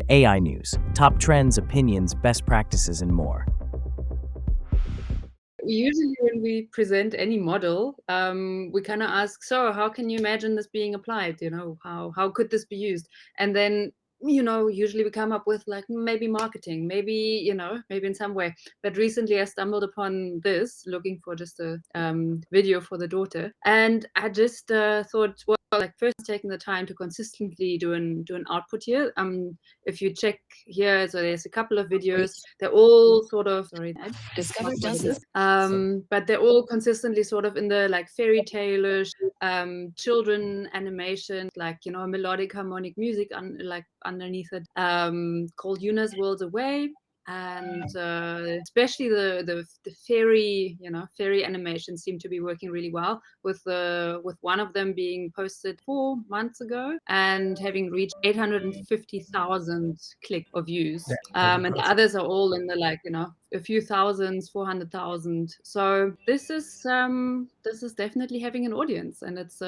AI news, top trends, opinions, best practices, and more. Usually when we present any model, we kind of ask, so how can you imagine this being applied? How could this be used? And then, usually we come up with like maybe marketing, maybe, maybe in some way. But recently I stumbled upon this, looking for just a video for the daughter. And I just thought, well, like first taking the time to consistently do an output here. If you check here, so there's a couple of videos. They're all sort of, sorry, Discover dozens. but they're all consistently sort of in the like fairy tale-ish children animation, like melodic harmonic music like underneath it, called Yuna's World Away. And especially the fairy fairy animations seem to be working really well, with one of them being posted 4 months ago and having reached 850,000 click or views. And the others are all in the like a few thousands, 400,000. So this is definitely having an audience, and it's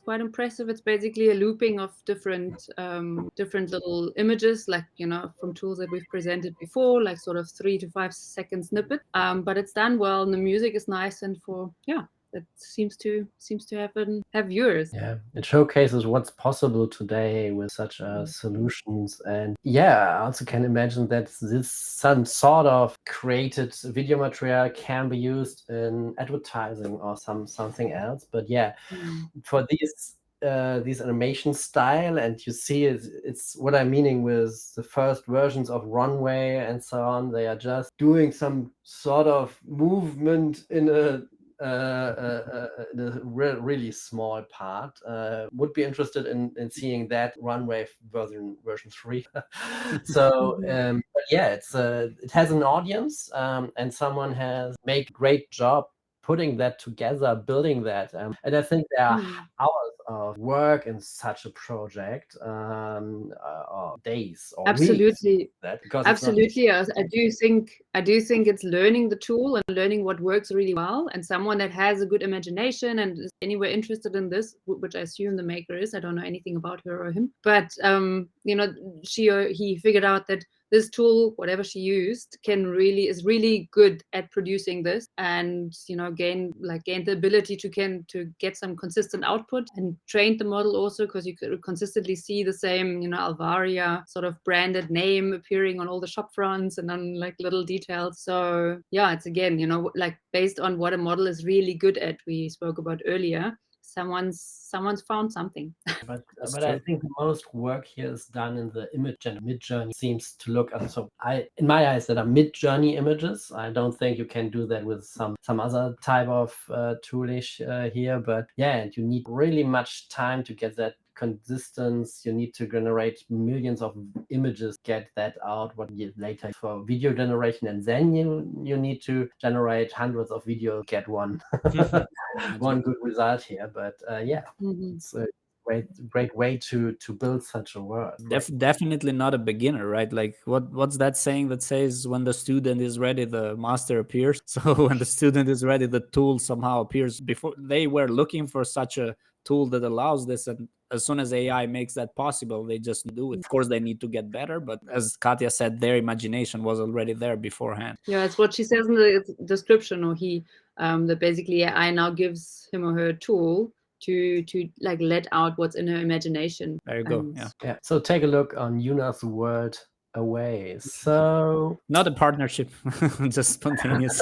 quite impressive. It's basically a looping of different little images, like from tools that we've presented before, like sort of 3 to 5 second snippet. But it's done well, and the music is nice, and it seems to have viewers. Yeah, it showcases what's possible today with such solutions. And yeah, I also can imagine that some sort of created video material can be used in advertising or something else. But yeah, for these animation style, and you see it's what I'm meaning with the first versions of Runway and so on. They are just doing some sort of movement in a really small part. Would be interested in seeing that Runway version 3. So but yeah, it has an audience, and someone has made a great job putting that together, building that, and I think there are hours of work in such a project, or days or Absolutely. weeks. Because absolutely, I do think it's learning the tool and learning what works really well. And someone that has a good imagination and is anywhere interested in this, which I assume the maker is. I don't know anything about her or him, but she or he figured out that this tool, whatever she used, is really good at producing this, and gain the ability to get some consistent output, and trained the model also, because you could consistently see the same Alvaria sort of branded name appearing on all the shop fronts and on like little details. So yeah, it's again like based on what a model is really good at, we spoke about earlier. Someone's found something. But I think most work here is done in the image, and Midjourney seems to look. So in my eyes, that are Midjourney images. I don't think you can do that with some other type of toolish here. But yeah, and you need really much time to get that consistence. You need to generate millions of images, get that out what you later for video generation, and then you need to generate hundreds of videos, get one one good result here. But yeah, it's a great way to build such a work. Definitely not a beginner, right? Like what's that saying that says, when the student is ready, the master appears? So when the student is ready, the tool somehow appears. Before, they were looking for such a tool that allows this, and as soon as AI makes that possible, they just do it. Of course, they need to get better, but as Katja said, their imagination was already there beforehand. Yeah, it's what she says in the description, or he, that basically AI now gives him or her a tool to like let out what's in her imagination. There you go. Yeah. So take a look on Yuna's World Away. So not a partnership, just spontaneous.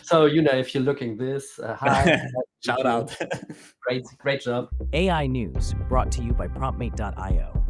So if you're looking this, hi, shout out. Great job. AI news brought to you by Promptmate.io.